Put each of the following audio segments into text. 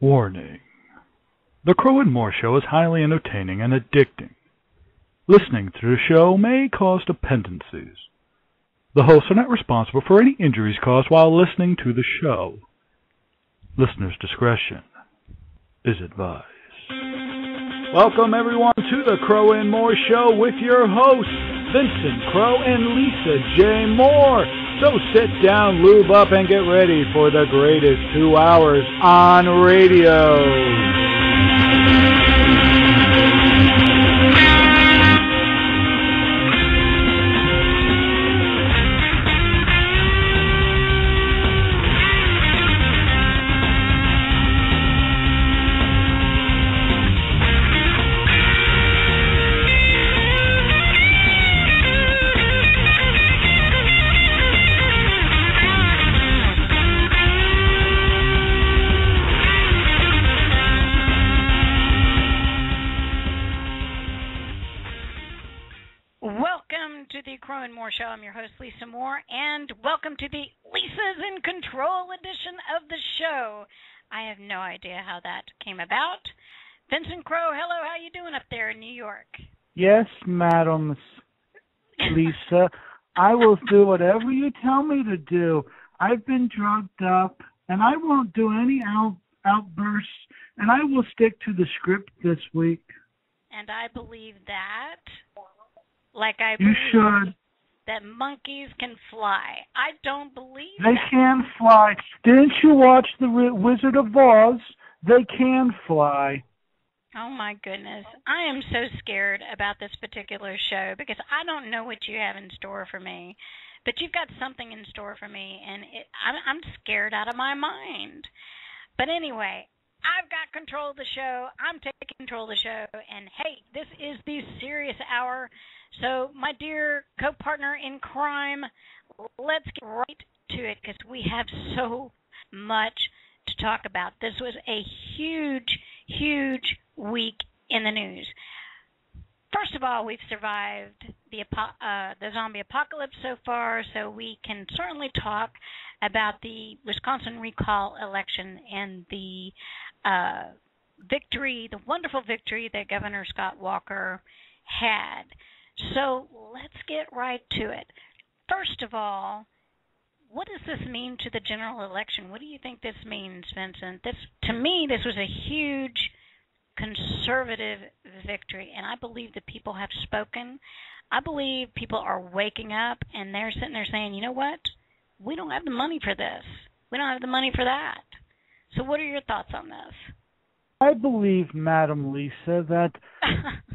Warning. The Crow and More Show is highly entertaining and addicting. Listening to the show may cause dependencies. The hosts are not responsible for any injuries caused while listening to the show. Listener's discretion is advised. Welcome everyone to the Crow and More Show with your hosts, Vincent Crow and Lisa J. Moore. So sit down, lube up, and get ready for the greatest 2 hours on radio. Show. I'm your host, Lisa Moore, and welcome to the Lisa's in Control edition of the show. I have no idea how that came about. Vincent Crow, hello, how you doing up there in New York? Yes, Madam Lisa. I will do whatever you tell me to do. I've been drugged up, and I won't do any outbursts, and I will stick to the script this week. And I believe that, like I believe... You should. That monkeys can fly. I don't believe they that. Can fly. Didn't you watch The Wizard of Oz? They can fly. Oh, my goodness. I am so scared about this particular show because I don't know what you have in store for me. But you've got something in store for me, and I'm scared out of my mind. But anyway, I've got control of the show. I'm taking control of the show. And, hey, this is the serious hour. So, my dear co-partner in crime, let's get right to it because we have so much to talk about. This was a huge, huge week in the news. First of all, we've survived the zombie apocalypse so far, so we can certainly talk about the Wisconsin recall election and the victory, the wonderful victory that Governor Scott Walker had. So let's get right to it. First of all, what does this mean to the general election? What do you think this means, Vincent? To me, this was a huge conservative victory, and I believe the people have spoken. I believe people are waking up, and they're sitting there saying, you know what? We don't have the money for this. We don't have the money for that. So what are your thoughts on this? I believe, Madam Lisa, that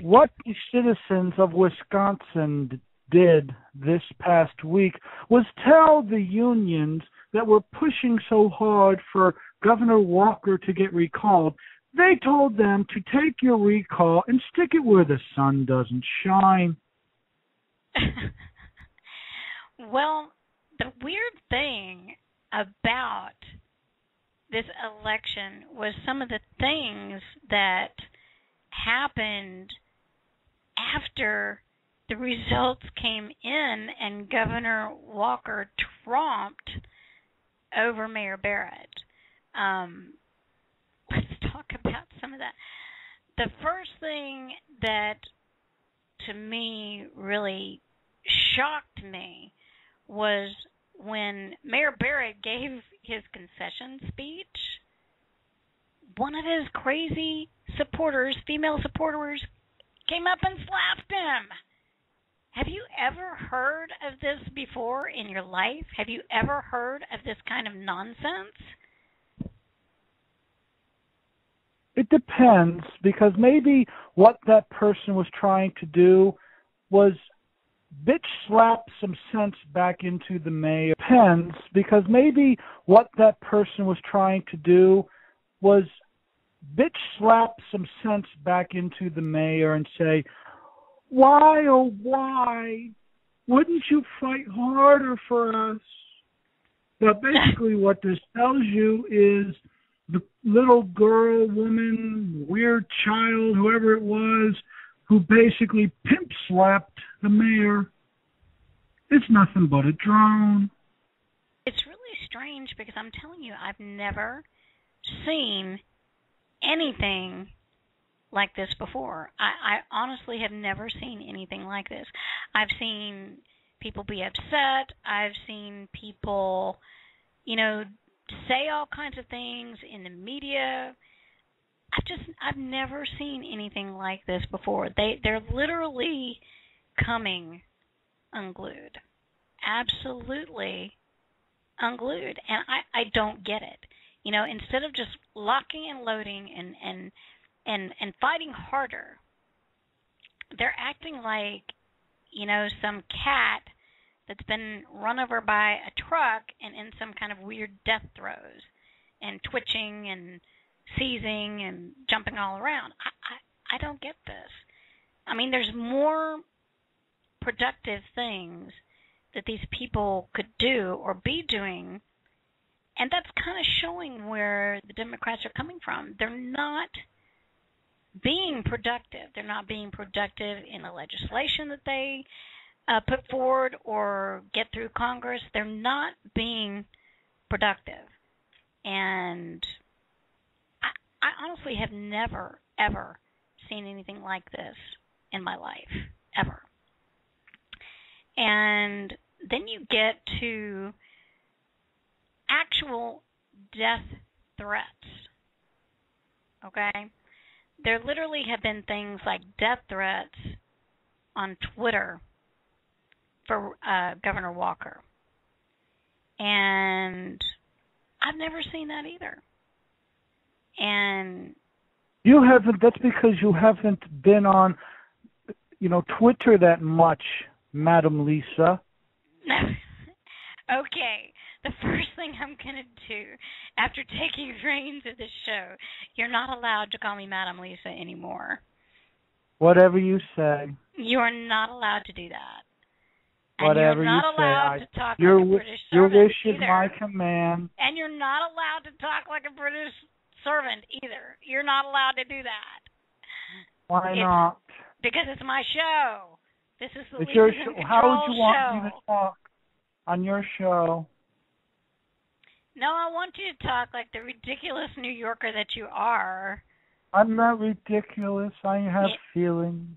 what the citizens of Wisconsin did this past week was tell the unions that were pushing so hard for Governor Walker to get recalled. They told them to take your recall and stick it where the sun doesn't shine. Well, the weird thing about this election was some of the things that happened after the results came in and Governor Walker trumped over Mayor Barrett. Let's talk about some of that. The first thing that to me really shocked me was when Mayor Barrett gave his concession speech, one of his crazy supporters, female supporters, came up and slapped him. Have you ever heard of this before in your life? Have you ever heard of this kind of nonsense? It depends, because maybe what that person was trying to do was bitch slap some sense back into the mayor. Depends, because maybe what that person was trying to do was bitch slap some sense back into the mayor and say, why, oh why, wouldn't you fight harder for us? But basically what this tells you is the little girl, woman, weird child, whoever it was, who basically pimp slapped the mayor. It's nothing but a drone. It's really strange because I'm telling you, I've never seen anything like this before. I honestly have never seen anything like this. I've seen people be upset. I've seen people, say all kinds of things in the media. I've never seen anything like this before. They're literally coming unglued. Absolutely unglued. And I don't get it. Instead of just locking and loading and fighting harder, they're acting like, some cat that's been run over by a truck and in some kind of weird death throes and twitching and seizing and jumping all around. I don't get this. I mean, there's more productive things that these people could do or be doing, and that's kind of showing where the Democrats are coming from. They're not being productive. They're not being productive in the legislation that they put forward or get through Congress. They're not being productive. And I honestly have never, ever seen anything like this in my life, ever. And then you get to actual death threats, okay? There literally have been things like death threats on Twitter for Governor Walker. And I've never seen that either. And you haven't, that's because you haven't been on, Twitter that much, Madam Lisa. Okay, the first thing I'm going to do after taking reins of this show, you're not allowed to call me Madam Lisa anymore. Whatever you say. You are not allowed to do that. Whatever and you're not you allowed say. to talk like a British servant your wish is either. my command. And you're not allowed to talk like a British servant either. You're not allowed to do that. Why not? Because it's my show. This is the It's your Lisa's show. in Control How would you want show. me to talk on your show? No, I want you to talk like the ridiculous New Yorker that you are. I'm not ridiculous. I have feelings.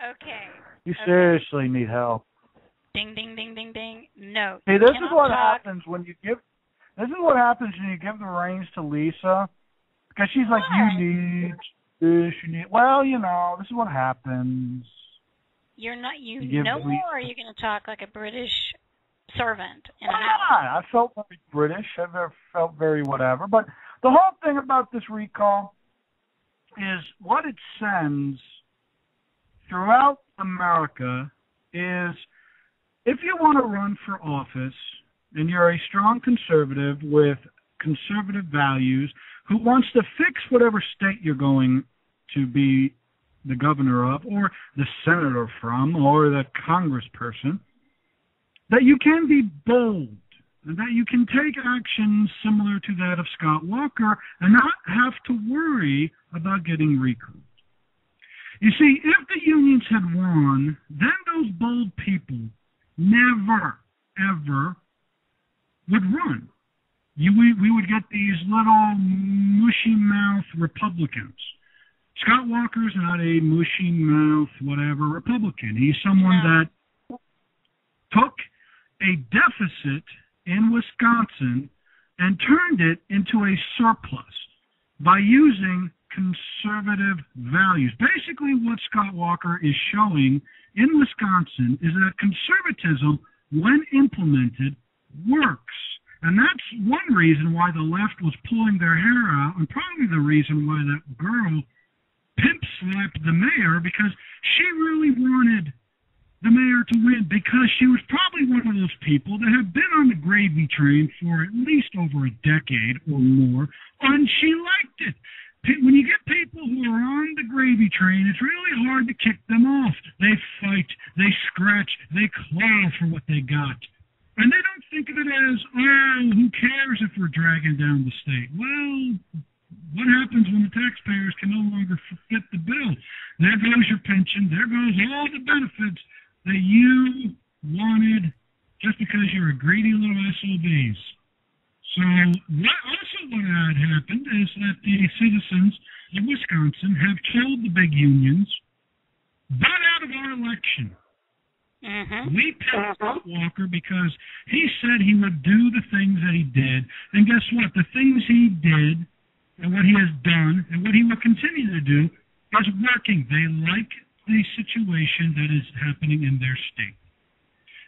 Okay. You seriously need help. Ding, ding, ding, ding, ding. No. Hey, this is what happens when you give. This is what happens when you give the reins to Lisa, because she's like, What? you need this, you need. Well, this is what happens. You're not. You give no Lisa. more. Are you going to talk like a British servant in a Why house? not? I felt very British. I felt very whatever. But the whole thing about this recall is what it sends throughout America is, if you want to run for office and you're a strong conservative with conservative values who wants to fix whatever state you're going to be the governor of or the senator from or the congressperson, that you can be bold and that you can take action similar to that of Scott Walker and not have to worry about getting recalled. You see, if the unions had won, then those bold people never, ever would run. We would get these little mushy-mouth Republicans. Scott Walker's not a mushy-mouth whatever Republican. He's someone that took a deficit in Wisconsin and turned it into a surplus by using conservative values. Basically, what Scott Walker is showing in Wisconsin is that conservatism, when implemented, works. And that's one reason why the left was pulling their hair out, and probably the reason why that girl pimp-slapped the mayor, because she really wanted the mayor to win, because she was probably one of those people that have been on the gravy train for at least over a decade or more, and she liked it. When you get people who are on the gravy train, it's really hard to kick them off. They fight, they scratch, they claw for what they got. And they don't think of it as, who cares if we're dragging down the state? Well, what happens when the taxpayers can no longer fit the bill? There goes your pension. There goes all the benefits that you wanted just because you're a greedy little SOBs. So what had happened is that the citizens of Wisconsin have killed the big unions, got out of our election. Mm-hmm. We picked Walker because he said he would do the things that he did. And guess what? The things he did and what he has done and what he will continue to do is working. They like the situation that is happening in their state.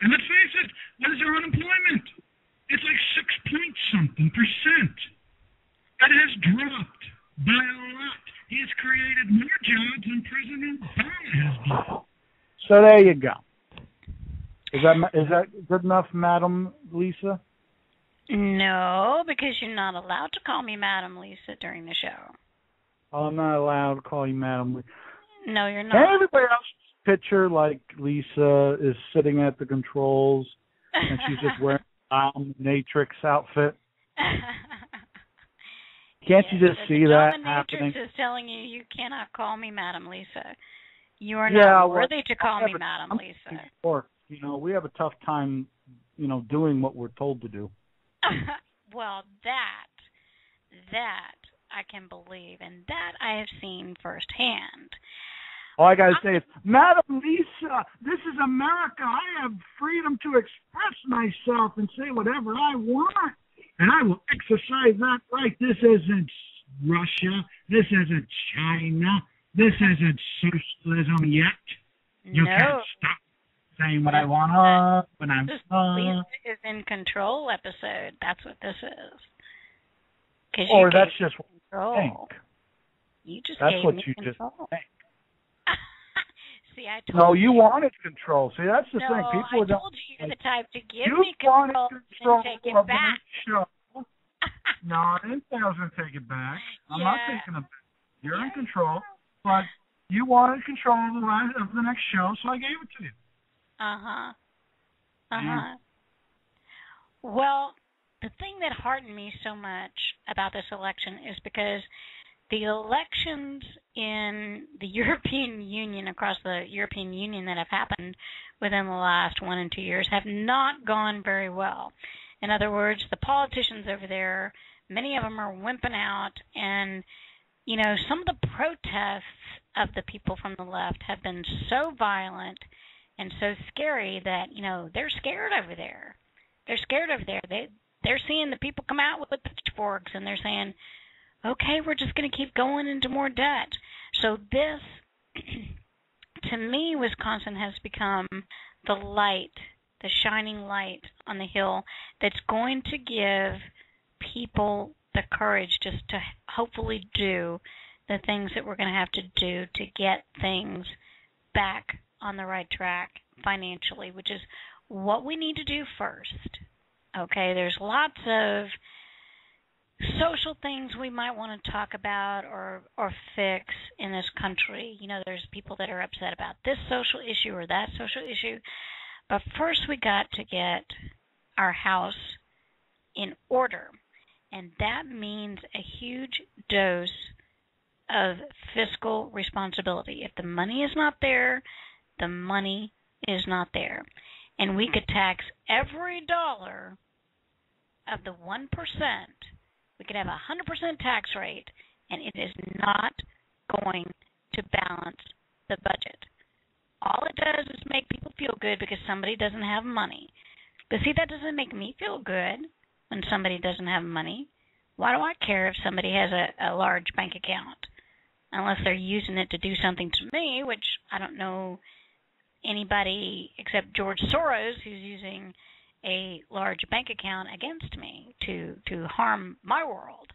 And let's face it, what is our unemployment? It's like 6-point-something%. It has dropped by a lot. He has created more jobs than President Obama has done. So there you go. Is that good enough, Madam Lisa? No, because you're not allowed to call me Madam Lisa during the show. Oh, I'm not allowed to call you Madam Lisa. No, you're not. And everybody else's picture, like Lisa, is sitting at the controls, and she's just wearing a Dominatrix outfit. Can't you just see that happening? Dominatrix is telling you cannot call me Madam Lisa. You are not worthy to call me Madam Lisa. Or, we have a tough time, doing what we're told to do. Well, that I can believe, and that I have seen firsthand. All I got to say is, Madam Lisa, this is America. I have freedom to express myself and say whatever I want. And I will exercise that right. This isn't Russia. This isn't China. This isn't socialism yet. You can't stop saying what I want when I'm Lisa is in control episode. That's what this is. Or that's just what control. you think. You just that's gave what me you control. just think. See, I told no, you wanted control. See, that's the thing. People I told you you're the type to give me control and take it back. Show. No, I didn't say I was going to take it back. I'm not taking it back. You're in control, but you wanted control of the next show, so I gave it to you. Well, the thing that heartened me so much about this election is because the elections in the European Union, across the European Union that have happened within the last 1 and 2 years have not gone very well. In other words, the politicians over there, many of them are wimping out, and, some of the protests of the people from the left have been so violent and so scary that, they're scared over there. They're scared over there. They're seeing the people come out with pitchforks, and they're saying, okay, we're just going to keep going into more debt. So this, to me, Wisconsin has become the light, the shining light on the hill that's going to give people the courage just to hopefully do the things that we're going to have to do to get things back on the right track financially, which is what we need to do first. Okay, there's lots of social things we might want to talk about or fix in this country. There's people that are upset about this social issue or that social issue. But first we got to get our house in order. And that means a huge dose of fiscal responsibility. If the money is not there, the money is not there. And we could tax every dollar of the 1%. We could have a 100% tax rate, and it is not going to balance the budget. All it does is make people feel good because somebody doesn't have money. But see, that doesn't make me feel good when somebody doesn't have money. Why do I care if somebody has a large bank account? Unless they're using it to do something to me, which I don't know anybody except George Soros who's using a large bank account against me to harm my world.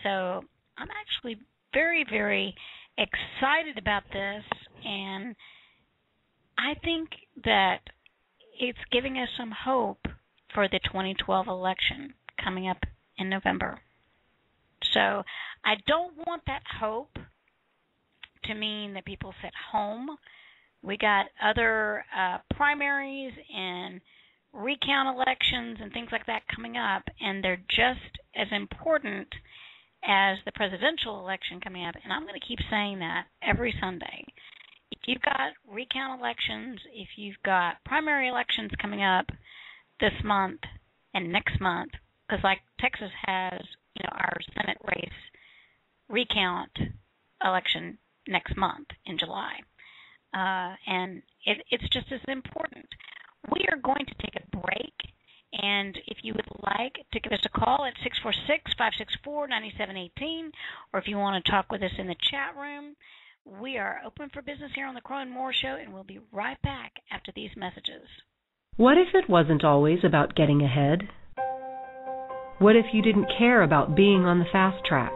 So I'm actually very, very excited about this, and I think that it's giving us some hope for the 2012 election coming up in November. So I don't want that hope to mean that people sit home. We got other primaries and recount elections and things like that coming up, and they're just as important as the presidential election coming up, and I'm going to keep saying that every Sunday. If you've got recount elections, if you've got primary elections coming up this month and next month, because like Texas has, our Senate race recount election next month in July. And it's just as important. We are going to take a break, and if you would like to give us a call at 646-564-9718, or if you want to talk with us in the chat room, we are open for business here on the Crow and More Show, and we'll be right back after these messages. What if it wasn't always about getting ahead? What if you didn't care about being on the fast track?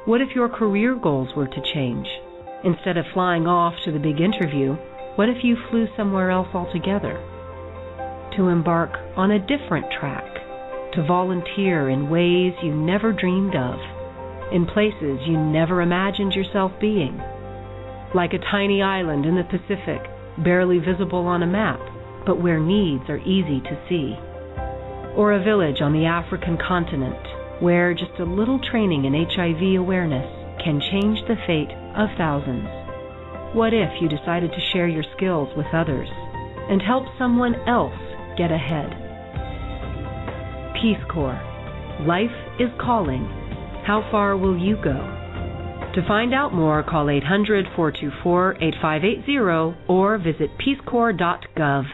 What if your career goals were to change? Instead of flying off to the big interview, what if you flew somewhere else altogether? To embark on a different track, to volunteer in ways you never dreamed of, in places you never imagined yourself being. Like a tiny island in the Pacific, barely visible on a map, but where needs are easy to see. Or a village on the African continent, where just a little training in HIV awareness can change the fate of thousands. What if you decided to share your skills with others and help someone else get ahead? Peace Corps. Life is calling. How far will you go? To find out more, call 800-424-8580 or visit peacecorps.gov.